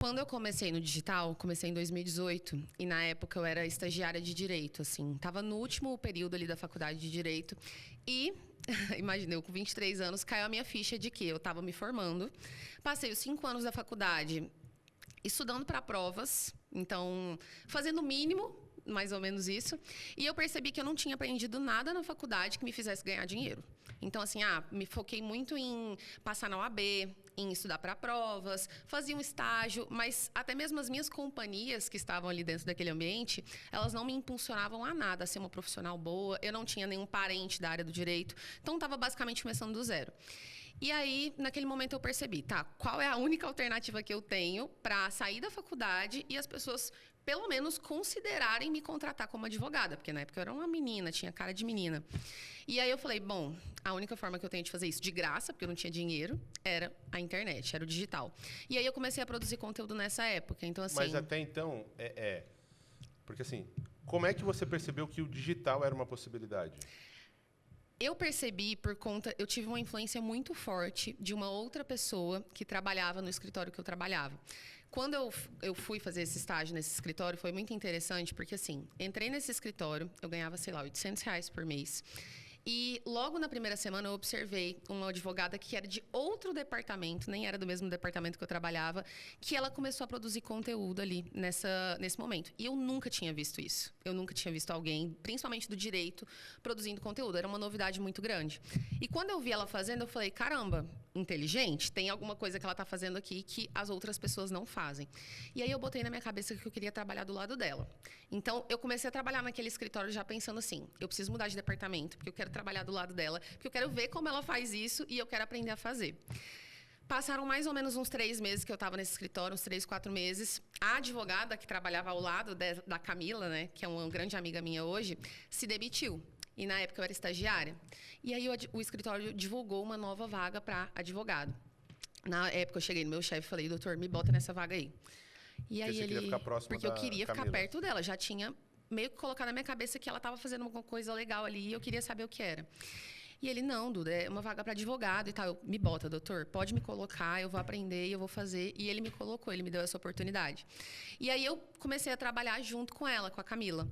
Quando eu comecei no digital, comecei em 2018, e na época eu era estagiária de direito, assim. Tava no último período ali da faculdade de direito e, imagina, eu com 23 anos, caiu a minha ficha de que eu tava me formando. Passei os 5 anos da faculdade estudando para provas, então, fazendo o mínimo, mais ou menos isso. E eu percebi que eu não tinha aprendido nada na faculdade que me fizesse ganhar dinheiro. Então, assim, me foquei muito em passar na OAB, em estudar para provas, fazia um estágio, mas até mesmo as minhas companhias que estavam ali dentro daquele ambiente, elas não me impulsionavam a nada, a ser uma profissional boa. Eu não tinha nenhum parente da área do direito, então estava basicamente começando do zero. E aí, naquele momento, eu percebi, tá, qual é a única alternativa que eu tenho para sair da faculdade e as pessoas, pelo menos, considerarem me contratar como advogada, porque na época eu era uma menina, tinha cara de menina. E aí eu falei, bom, a única forma que eu tenho de fazer isso de graça, porque eu não tinha dinheiro, era a internet, era o digital. E aí eu comecei a produzir conteúdo nessa época, então assim... Mas até então, porque assim, como é que você percebeu que o digital era uma possibilidade? Eu percebi por conta... Eu tive uma influência muito forte de uma outra pessoa que trabalhava no escritório que eu trabalhava. Quando eu fui fazer esse estágio nesse escritório, foi muito interessante, porque assim, entrei nesse escritório, eu ganhava, sei lá, R$ 800 por mês. E logo na primeira semana eu observei uma advogada que era de outro departamento, nem era do mesmo departamento que eu trabalhava, que ela começou a produzir conteúdo ali nesse momento. E eu nunca tinha visto isso. Eu nunca tinha visto alguém, principalmente do direito, produzindo conteúdo. Era uma novidade muito grande. E quando eu vi ela fazendo, eu falei, caramba, inteligente, tem alguma coisa que ela está fazendo aqui que as outras pessoas não fazem. E aí eu botei na minha cabeça que eu queria trabalhar do lado dela. Então, eu comecei a trabalhar naquele escritório já pensando assim, eu preciso mudar de departamento, porque eu quero trabalhar do lado dela, porque eu quero ver como ela faz isso e eu quero aprender a fazer. Passaram mais ou menos uns 3 meses que eu estava nesse escritório, uns 3, 4 meses. A advogada que trabalhava ao lado da Camila, né, que é uma grande amiga minha hoje, se demitiu. E na época eu era estagiária. E aí o escritório divulgou uma nova vaga para advogado. Na época eu cheguei no meu chefe e falei, doutor, me bota nessa vaga aí. E aí ele... Porque eu queria ficar perto dela, já tinha meio que colocado na minha cabeça que ela estava fazendo alguma coisa legal ali e eu queria saber o que era. E ele, não, Duda, é uma vaga para advogado e tal. Eu, me bota, doutor, pode me colocar, eu vou aprender e eu vou fazer. E ele me colocou, ele me deu essa oportunidade. E aí eu comecei a trabalhar junto com ela, com a Camila.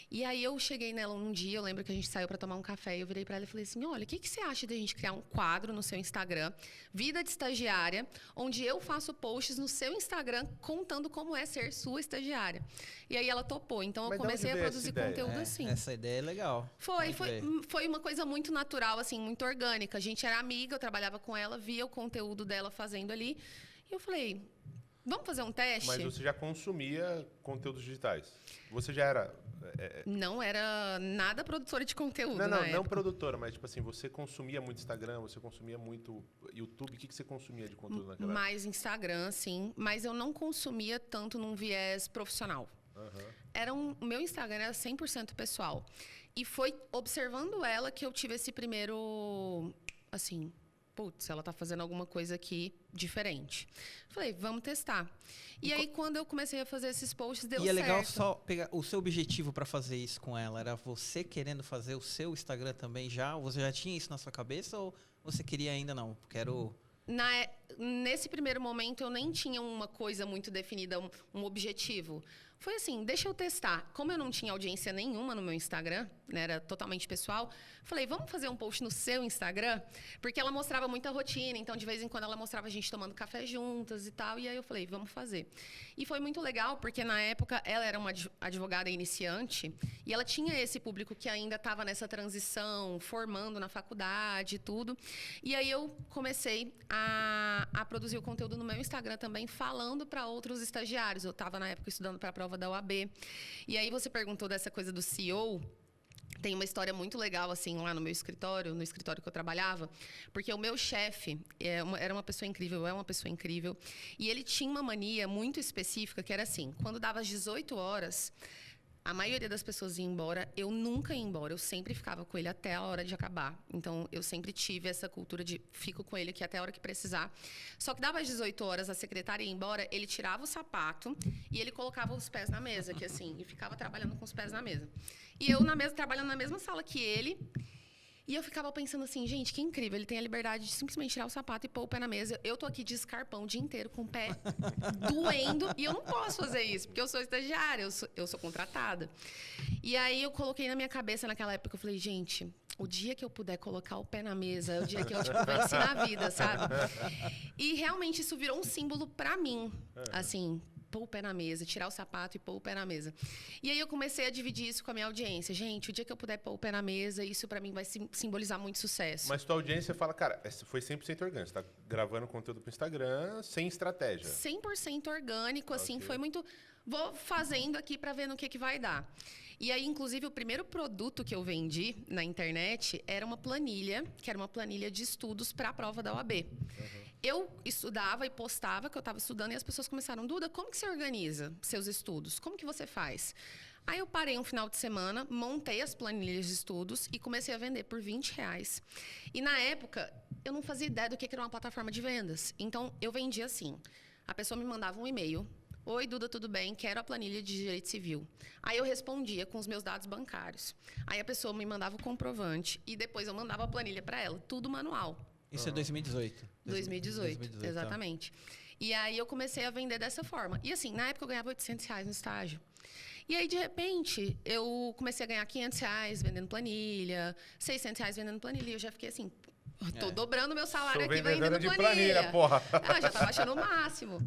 E aí eu cheguei nela um dia, eu lembro que a gente saiu para tomar um café e eu virei para ela e falei assim, olha, o que você acha de a gente criar um quadro no seu Instagram, Vida de Estagiária, onde eu faço posts no seu Instagram contando como é ser sua estagiária. E aí ela topou. Então eu comecei a produzir conteúdo assim. Essa ideia é legal. Foi uma coisa muito natural, assim, muito orgânica. A gente era amiga, eu trabalhava com ela, via o conteúdo dela fazendo ali. E eu falei, vamos fazer um teste? Mas você já consumia conteúdos digitais? Você já era... Não era nada produtora de conteúdo Não produtora, mas tipo assim, você consumia muito Instagram, você consumia muito YouTube. O que você consumia de conteúdo naquela época? Mais Instagram, sim. Mas eu não consumia tanto num viés profissional. O meu Instagram era 100% pessoal. E foi observando ela que eu tive esse primeiro, assim, putz, ela tá fazendo alguma coisa aqui diferente. Falei, vamos testar. E aí, quando eu comecei a fazer esses posts, deu certo. E é legal só pegar o seu objetivo para fazer isso com ela. Era você querendo fazer o seu Instagram também já? Você já tinha isso na sua cabeça ou você queria ainda não? Quero... Nesse primeiro momento, eu nem tinha uma coisa muito definida, um objetivo. Foi assim, deixa eu testar. Como eu não tinha audiência nenhuma no meu Instagram, né, era totalmente pessoal, falei, vamos fazer um post no seu Instagram? Porque ela mostrava muita rotina, então de vez em quando ela mostrava a gente tomando café juntas e tal, e aí eu falei, vamos fazer. E foi muito legal, porque na época ela era uma advogada iniciante, e ela tinha esse público que ainda estava nessa transição, formando na faculdade e tudo. E aí eu comecei a produzir o conteúdo no meu Instagram também, falando para outros estagiários. Eu estava, na época, estudando para a prova da OAB. E aí você perguntou dessa coisa do CEO. Tem uma história muito legal, assim, lá no meu escritório, no escritório que eu trabalhava, porque o meu chefe era uma pessoa incrível, é uma pessoa incrível, e ele tinha uma mania muito específica, que era assim, quando dava às 18 horas... A maioria das pessoas ia embora, eu nunca ia embora, eu sempre ficava com ele até a hora de acabar. Então, eu sempre tive essa cultura de fico com ele aqui até a hora que precisar. Só que dava às 18 horas, a secretária ia embora, ele tirava o sapato e ele colocava os pés na mesa, que assim, e ficava trabalhando com os pés na mesa. E eu trabalhando na mesma sala que ele. E eu ficava pensando assim, gente, que incrível. Ele tem a liberdade de simplesmente tirar o sapato e pôr o pé na mesa. Eu tô aqui de escarpão o dia inteiro com o pé doendo. E eu não posso fazer isso, porque eu sou estagiária, eu sou contratada. E aí eu coloquei na minha cabeça naquela época, eu falei, gente, o dia que eu puder colocar o pé na mesa é o dia que eu, tipo, venci na vida, sabe? E realmente isso virou um símbolo pra mim, assim, pôr o pé na mesa, tirar o sapato e pôr o pé na mesa. E aí eu comecei a dividir isso com a minha audiência. Gente, o dia que eu puder pôr o pé na mesa, isso pra mim vai simbolizar muito sucesso. Mas tua audiência fala, cara, foi 100% orgânico. Você tá gravando conteúdo pro Instagram sem estratégia. 100% orgânico, assim, Ok. foi muito... Vou fazendo aqui pra ver no que vai dar. E aí, inclusive, o primeiro produto que eu vendi na internet era uma planilha, que era uma planilha de estudos para a prova da OAB. Eu estudava e postava que eu estava estudando e as pessoas começaram, Duda, como que você organiza seus estudos? Como que você faz? Aí eu parei um final de semana, montei as planilhas de estudos e comecei a vender por R$20. E na época, eu não fazia ideia do que era uma plataforma de vendas. Então, eu vendia assim. A pessoa me mandava um e-mail. Oi, Duda, tudo bem? Quero a planilha de direito civil. Aí eu respondia com os meus dados bancários. Aí a pessoa me mandava o comprovante e depois eu mandava a planilha para ela, tudo manual. Isso é 2018. 2018, exatamente. E aí eu comecei a vender dessa forma. E assim, na época eu ganhava R$800 no estágio. E aí, de repente, eu comecei a ganhar R$500 vendendo planilha, R$600 vendendo planilha. E eu já fiquei assim, tô dobrando meu salário Sou aqui vendedora vendendo de planilha. porra. Ah, já tava achando o máximo.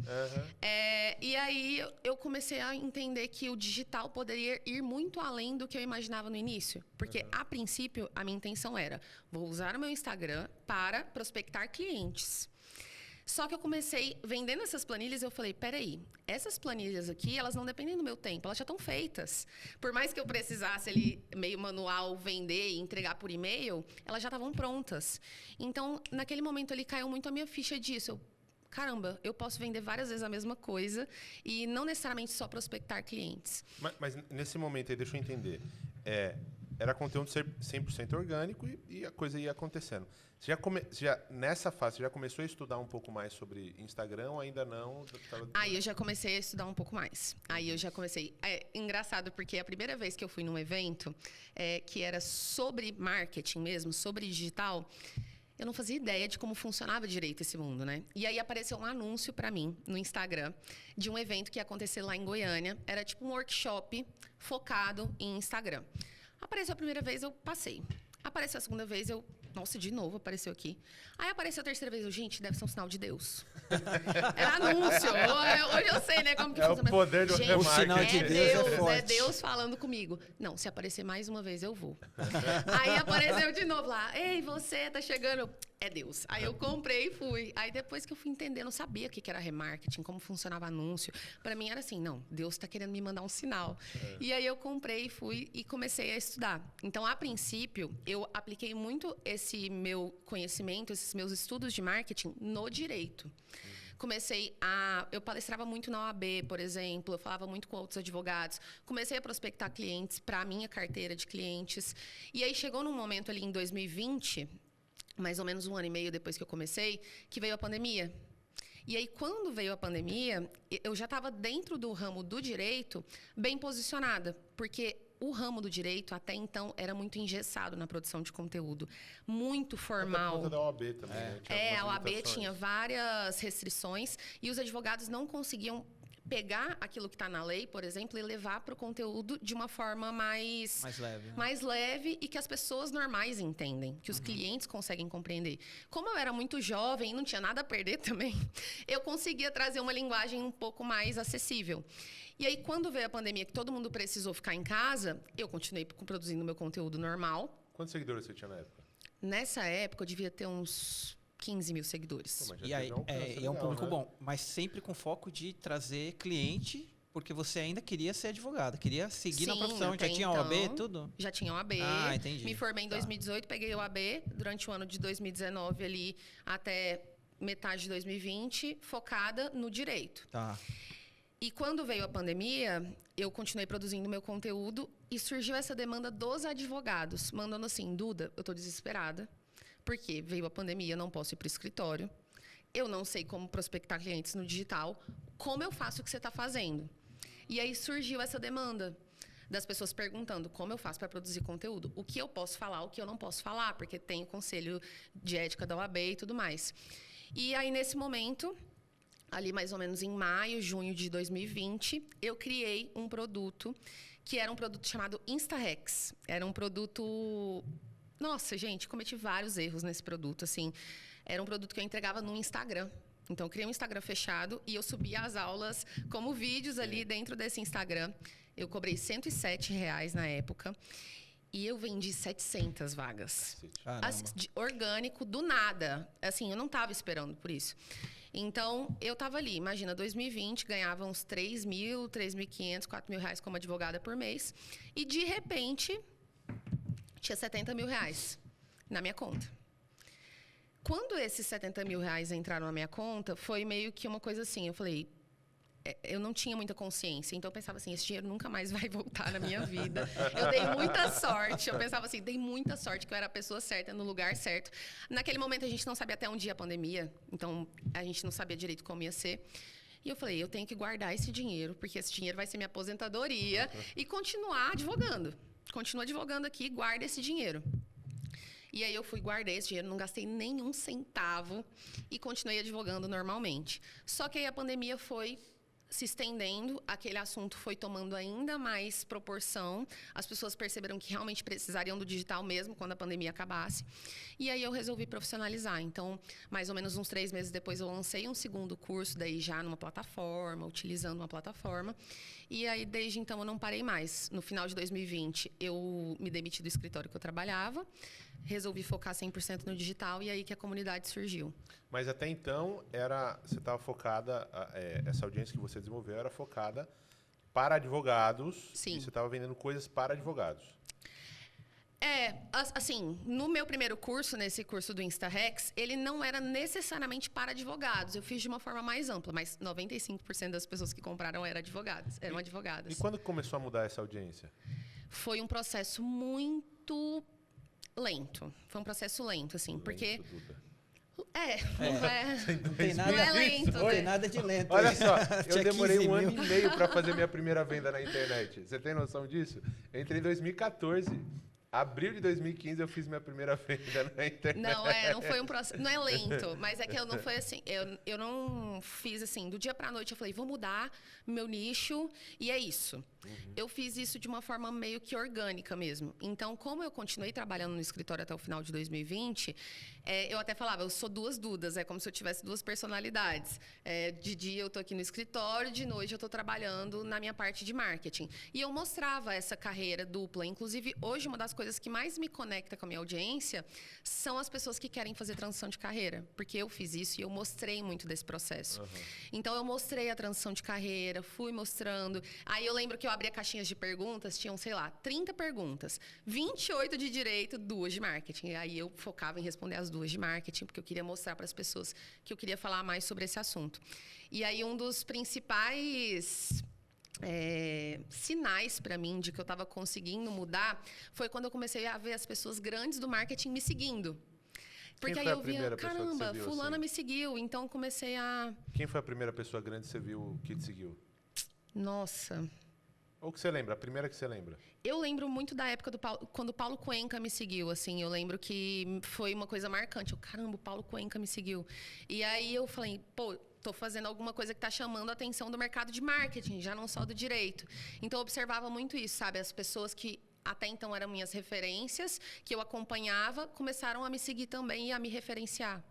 E aí eu comecei a entender que o digital poderia ir muito além do que eu imaginava no início. Porque, a princípio, a minha intenção era, vou usar o meu Instagram para prospectar clientes. Só que eu comecei vendendo essas planilhas e eu falei, peraí, essas planilhas aqui, elas não dependem do meu tempo, elas já estão feitas. Por mais que eu precisasse ali, meio manual, vender e entregar por e-mail, elas já estavam prontas. Então, naquele momento ali, caiu muito a minha ficha disso. Caramba, eu posso vender várias vezes a mesma coisa e não necessariamente só prospectar clientes. Mas nesse momento aí, deixa eu entender. Era conteúdo 100% orgânico e a coisa ia acontecendo. Nessa fase, você já começou a estudar um pouco mais sobre Instagram ou ainda não? Aí eu já comecei a estudar um pouco mais. Aí eu já comecei... É engraçado, porque a primeira vez que eu fui num evento que era sobre marketing mesmo, sobre digital, eu não fazia ideia de como funcionava direito esse mundo, né? E aí apareceu um anúncio para mim no Instagram de um evento que ia acontecer lá em Goiânia. Era tipo um workshop focado em Instagram. Apareceu a primeira vez, eu passei. Apareceu a segunda vez, eu... Nossa, de novo apareceu aqui. Aí apareceu a terceira vez, gente, deve ser um sinal de Deus. Era anúncio. Hoje eu sei, né, como que funciona. É o poder do gente, remarketing. O sinal de Deus é forte. É Deus falando comigo. Não, se aparecer mais uma vez, eu vou. Aí apareceu de novo lá. Ei, você tá chegando. É Deus. Aí eu comprei e fui. Aí depois que eu fui entender, eu não sabia o que era remarketing, como funcionava anúncio. Pra mim era assim, não, Deus tá querendo me mandar um sinal. E aí eu comprei, fui e comecei a estudar. Então, a princípio, eu apliquei muito esse meu conhecimento, esses meus estudos de marketing no direito. Eu palestrava muito na OAB, por exemplo, eu falava muito com outros advogados. Comecei a prospectar clientes para a minha carteira de clientes. E aí chegou num momento ali em 2020, mais ou menos 1 ano e meio depois que eu comecei, que veio a pandemia. E aí, quando veio a pandemia, eu já estava dentro do ramo do direito bem posicionada, porque o ramo do direito, até então, era muito engessado na produção de conteúdo. Muito formal. Por conta da OAB também, né? A OAB tinha várias restrições e os advogados não conseguiam pegar aquilo que está na lei, por exemplo, e levar para o conteúdo de uma forma mais leve. Né? Mais leve e que as pessoas normais entendem, que os clientes conseguem compreender. Como eu era muito jovem e não tinha nada a perder também, eu conseguia trazer uma linguagem um pouco mais acessível. E aí, quando veio a pandemia, que todo mundo precisou ficar em casa, eu continuei produzindo meu conteúdo normal. Quantos seguidores você tinha na época? Nessa época, eu devia ter uns 15 mil seguidores. Pô, E aí, é um público bom, mas sempre com foco de trazer cliente, porque você ainda queria ser advogada, queria seguir na profissão. Já tinha OAB e tudo? Já tinha OAB. Ah, entendi. Me formei em 2018, peguei OAB durante o ano de 2019 ali até metade de 2020, focada no direito. Tá. E quando veio a pandemia, eu continuei produzindo meu conteúdo e surgiu essa demanda dos advogados, mandando assim, Duda, eu tô desesperada, porque veio a pandemia, eu não posso ir para o escritório, eu não sei como prospectar clientes no digital, como eu faço o que você está fazendo? E aí surgiu essa demanda. das pessoas perguntando como eu faço para produzir conteúdo. O que eu posso falar, o que eu não posso falar, porque tem o conselho de ética da OAB e tudo mais. E aí, nesse momento, ali mais ou menos em maio, junho de 2020, eu criei um produto que era um produto chamado InstaRex. Era um produto... Nossa, gente, cometi vários erros nesse produto, assim. Era um produto que eu entregava no Instagram. Então, eu criei um Instagram fechado e eu subia as aulas como vídeos ali dentro desse Instagram. Eu cobrei R$107 na época. E eu vendi 700 vagas. Orgânico, do nada. Assim, eu não estava esperando por isso. Então, eu estava ali, imagina, 2020, ganhava uns 3 mil, 3.500, 4 mil reais como advogada por mês. E, de repente, tinha 70 mil reais na minha conta. Quando esses 70 mil reais entraram na minha conta, foi meio que uma coisa assim, eu falei... Eu não tinha muita consciência, então eu pensava assim, esse dinheiro nunca mais vai voltar na minha vida. Eu dei muita sorte, eu pensava assim, dei muita sorte que eu era a pessoa certa, no lugar certo. Naquele momento a gente não sabia até onde ia a pandemia, então a gente não sabia direito como ia ser. E eu falei, eu tenho que guardar esse dinheiro, porque esse dinheiro vai ser minha aposentadoria e continuar advogando. Continua advogando aqui, guarda esse dinheiro. E aí eu fui, guardei esse dinheiro, não gastei nenhum centavo e continuei advogando normalmente. Só que aí a pandemia foi se estendendo, aquele assunto foi tomando ainda mais proporção. As pessoas perceberam que realmente precisariam do digital mesmo quando a pandemia acabasse. E aí eu resolvi profissionalizar. Então, mais ou menos uns 3 meses depois, eu lancei um segundo curso, daí já numa plataforma, utilizando uma plataforma. E aí, desde então, eu não parei mais. No final de 2020, eu me demiti do escritório que eu trabalhava. Resolvi focar 100% no digital e aí que a comunidade surgiu. Mas até então, você estava focada, essa audiência que você desenvolveu era focada para advogados. Sim. E você estava vendendo coisas para advogados. Assim, no meu primeiro curso, nesse curso do InstaRex, ele não era necessariamente para advogados. Eu fiz de uma forma mais ampla, mas 95% das pessoas que compraram eram advogadas. E quando começou a mudar essa audiência? Foi um processo muito lento. Foi um processo lento, assim, porque... Duda. Não tem nada, não é lento, não tem nada de lento. Olha só, eu Tinha demorei 15 um mil. ano e meio para fazer minha primeira venda na internet. Você tem noção disso? Eu entrei em 2014. Abril de 2015 eu fiz minha primeira venda na internet. Não foi um processo, não é lento, mas é que eu não foi assim, eu não fiz assim, do dia pra noite eu falei, vou mudar meu nicho e é isso. Eu fiz isso de uma forma meio que orgânica mesmo. Então, como eu continuei trabalhando no escritório até o final de 2020, eu até falava, eu sou 2 Dudas, é como se eu tivesse 2 personalidades. De dia eu tô aqui no escritório, de noite eu tô trabalhando na minha parte de marketing. E eu mostrava essa carreira dupla. Inclusive, hoje, uma das coisas que mais me conecta com a minha audiência são as pessoas que querem fazer transição de carreira. Porque eu fiz isso e eu mostrei muito desse processo. Então, eu mostrei a transição de carreira, fui mostrando. Aí eu lembro que eu abria caixinhas de perguntas, tinham, sei lá, 30 perguntas. 28 de direito, 2 de marketing. E aí eu focava em responder as 2 de marketing, porque eu queria mostrar para as pessoas que eu queria falar mais sobre esse assunto. E aí um dos principais sinais para mim de que eu estava conseguindo mudar foi quando eu comecei a ver as pessoas grandes do marketing me seguindo. Porque aí eu via, caramba, fulana me seguiu, então comecei a... Quem foi a primeira pessoa grande que você viu que te seguiu? Nossa... Ou que você lembra? A primeira que você lembra? Eu lembro muito da época quando o Paulo Cuenca me seguiu, assim. Eu lembro que foi uma coisa marcante. Caramba, o Paulo Cuenca me seguiu. E aí eu falei, pô, tô fazendo alguma coisa que tá chamando a atenção do mercado de marketing, já não só do direito. Então eu observava muito isso, sabe? As pessoas que até então eram minhas referências, que eu acompanhava, começaram a me seguir também e a me referenciar.